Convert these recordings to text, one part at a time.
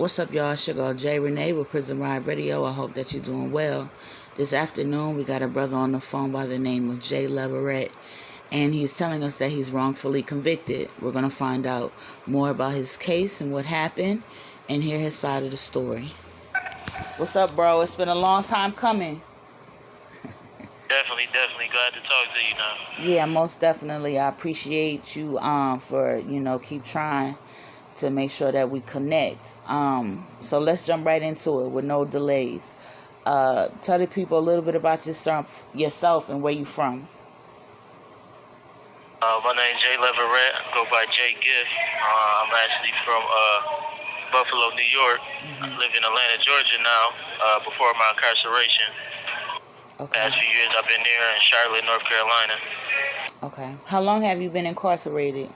What's up, y'all? Sugar J. Renee with Prison Ride Radio. I hope that you're doing well. This afternoon, we got a brother on the phone by the name of J. Leverette, and he's telling us that he's wrongfully convicted. We're going to find out more about his case and what happened and hear his side of the story. What's up, bro? It's been a long time coming. Definitely. Glad to talk to you now. Yeah, most definitely. I appreciate you for, keep trying to make sure that we connect. So let's jump right into it with no delays. Tell the people a little bit about yourself and where you from. My name is Jay Leverette. I go by Jay Gift. I'm actually from Buffalo, New York. I live in Atlanta, Georgia now, before my incarceration. Okay. Past few years I've been there in Charlotte, North Carolina. Okay. How long have you been incarcerated?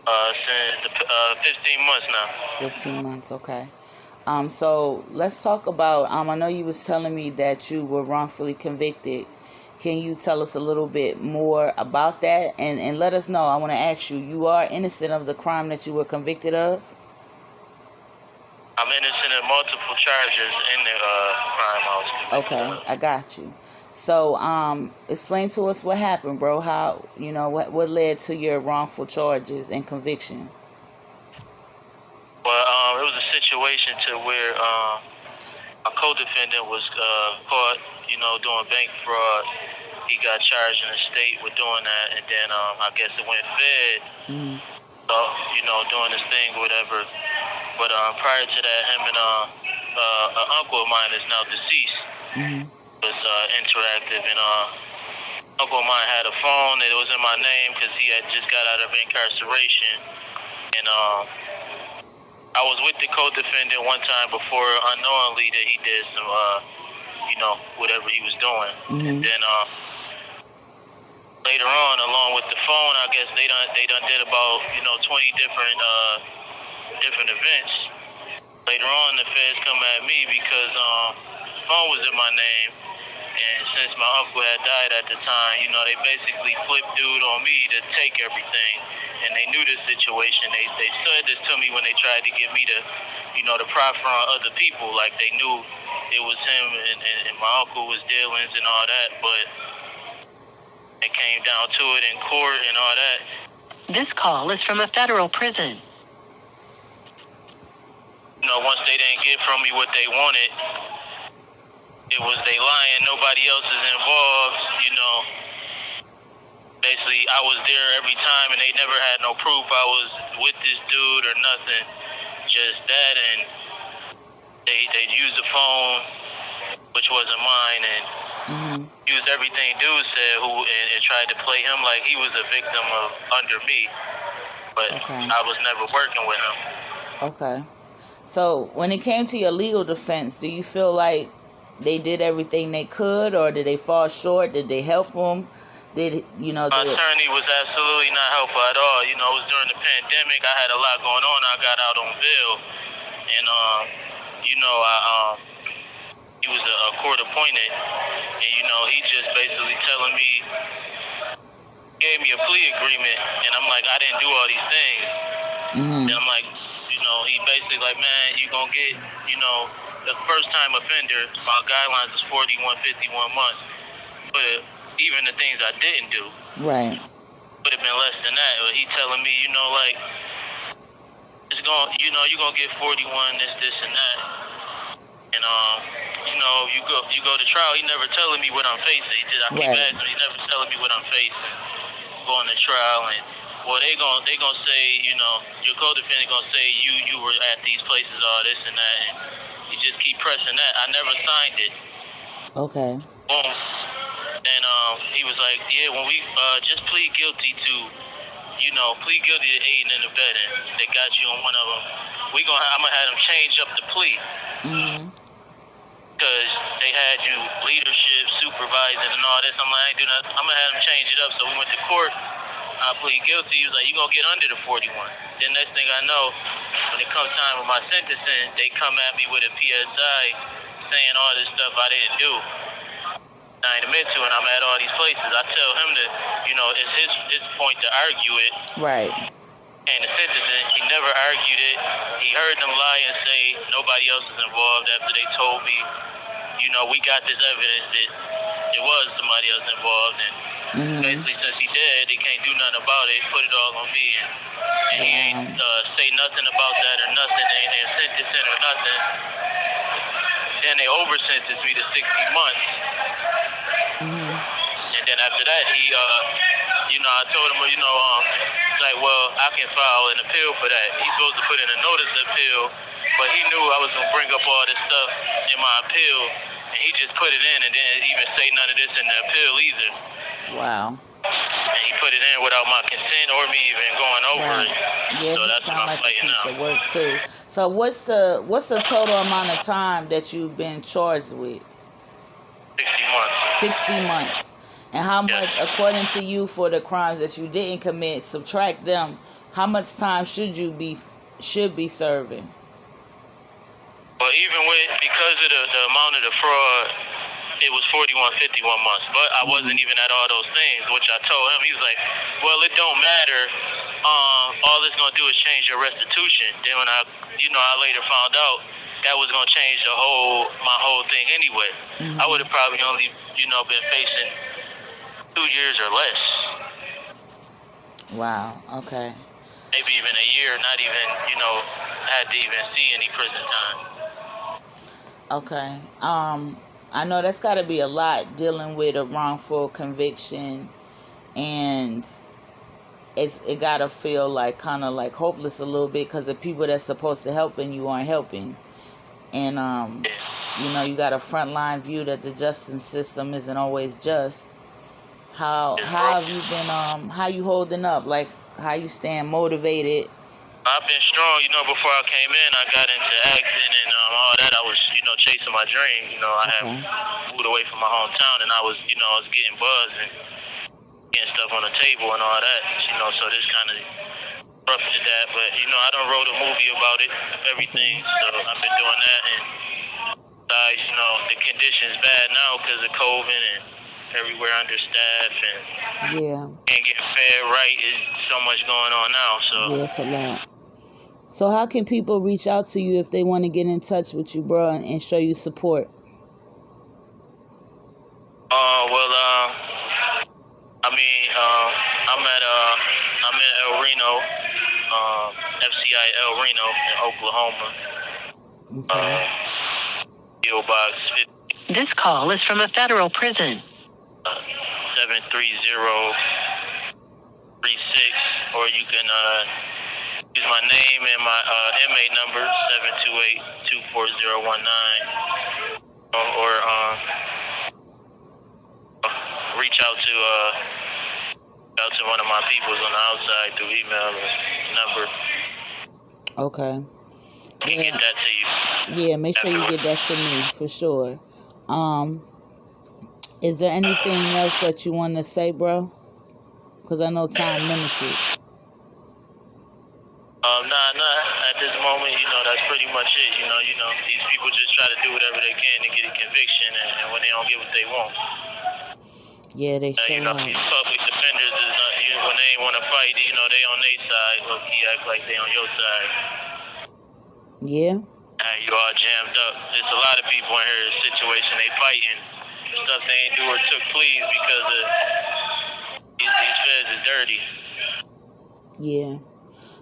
Since 15 months now. 15 months, okay. So let's talk about, I know you was telling me that you were wrongfully convicted. Can you tell us a little bit more about that? And let us know, I want to ask you, you are innocent of the crime that you were convicted of? I'm innocent of multiple charges in the crime I was convicted of. Okay, I got you. So, explain to us what happened, bro. How, what led to your wrongful charges and conviction? Well, it was a situation to where a co-defendant was caught, doing bank fraud. He got charged in the state with doing that, and then I guess it went fed. So, doing this thing or whatever. But prior to that, him and an uncle of mine is now deceased. Was interactive, and uncle of mine had a phone that was in my name because he had just got out of incarceration, and I was with the co-defendant one time before unknowingly that he did some whatever he was doing, and then later on, along with the phone, I guess they done did about 20 different events. Later on, the feds come at me because the phone was in my name. And since my uncle had died at the time, they basically flipped dude on me to take everything. And they knew this situation. They said this to me when they tried to get me to, to proffer on other people. Like they knew it was him and my uncle was dealings and all that. But it came down to it in court and all that. This call is from a federal prison. Once they didn't get from me what they wanted, it was they lying, nobody else is involved, Basically, I was there every time, and they never had no proof I was with this dude or nothing, just that, and they used the phone, which wasn't mine, and used everything dude said, and tried to play him like he was a victim of under me, but I was never working with him. Okay. So, when it came to your legal defense, do you feel like they did everything they could, or did they fall short? Did they help them? My attorney was absolutely not helpful at all. It was during the pandemic. I had a lot going on. I got out on bail, and he was a court appointed, and he just basically telling me, gave me a plea agreement, and I'm like, I didn't do all these things, and I'm like, he basically like, man, you gonna get, the first time offender, my guidelines is 41, 51 months. But even the things I didn't do, right, would have been less than that. But he telling me, it's going, you're gonna get 41, this and that. And you go to trial. He never telling me what I'm facing. I keep asking him, he never telling me what I'm facing. Going to trial, and they gonna say, your co-defendant gonna say you were at these places, all this and that, and you just keep pressing that. I never signed it. Okay. Boom. And he was like, yeah, when we just plead guilty to, plead guilty to aiding and abetting. They got you on one of them. I'm gonna have them change up the plea. Because they had you leadership, supervising, and all this. I'm like, I ain't do nothing. I'm gonna have them change it up. So we went to court. I plead guilty. He was like, you're going to get under the 41. Then next thing I know, when it comes time with my sentencing, they come at me with a PSI saying all this stuff I didn't do. I ain't admit to it, and I'm at all these places. I tell him that, it's his point to argue it. Right. came to sentencing, he never argued it. He heard them lie and say nobody else is involved after they told me, we got this evidence that it was somebody else involved. And basically, since he dead, they can't do nothing about it. Put it all on me. And he ain't say nothing about that or nothing. They ain't sentencing or nothing. Then they over-sentenced me to 60 months. And then after that, I told him, I can file an appeal for that. He's supposed to put in a notice of appeal, but he knew I was going to bring up all this stuff in my appeal, and he just put it in and didn't even say none of this in the appeal either. Wow. And he put it in without my consent or me even going over it. Yeah, so that's what I'm like fighting a piece now. of work too. So what's the total amount of time that you've been charged with? 60 months. 60 months. And how much, according to you, for the crimes that you didn't commit, subtract them, how much time should be serving? Well, even because of the amount of the fraud, it was 41, 51 months. But I wasn't even at all those things, which I told him. He was like, well, it don't matter. All it's going to do is change your restitution. Then when I later found out that was going to change my whole thing anyway. I would have probably only, been facing 2 years or less. Wow, okay. Maybe even a year, not even, had to even see any prison time. Okay. I know that's got to be a lot dealing with a wrongful conviction, and it got to feel like kind of like hopeless a little bit because the people that's supposed to helping you aren't helping. And, you got a frontline view that the justice system isn't always just. How have you been, how you holding up? Like, how you staying motivated? I've been strong, before I came in, I got into acting and all that. I was, chasing my dream. I had moved away from my hometown and I was getting buzzed and getting stuff on the table and all that, so this kind of roughed that. But, I done wrote a movie about it, everything, so I've been doing that. And besides, the conditions bad now because of COVID and everywhere understaffed and ain't getting fed right. There's so much going on now. So yeah, it's a lot. So how can people reach out to you if they want to get in touch with you, bro, and show you support? I'm in El Reno, FCI El Reno in Oklahoma. Okay. PO Box 50. This call is from a federal prison. 73036, or you can use my name and my inmate number 728-24019, or reach out to one of my peoples on the outside through email or number. Okay. I can get that to you. Yeah, make sure you get that to me for sure. Is there anything else that you want to say, bro? Because I know time limited. Nah. At this moment, that's pretty much it. These people just try to do whatever they can to get a conviction, and when they don't get what they want. Yeah, they show up. These public defenders is not, when they ain't want to fight, they on their side. Look, he act like they on your side. Yeah. And you all jammed up. There's a lot of people in here in a situation they fighting. Stuff they ain't do or took pleas because of these feds is dirty. Yeah.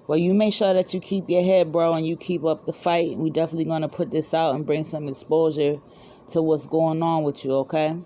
Well, you make sure that you keep your head, bro, and you keep up the fight. We definitely going to put this out and bring some exposure to what's going on with you, okay?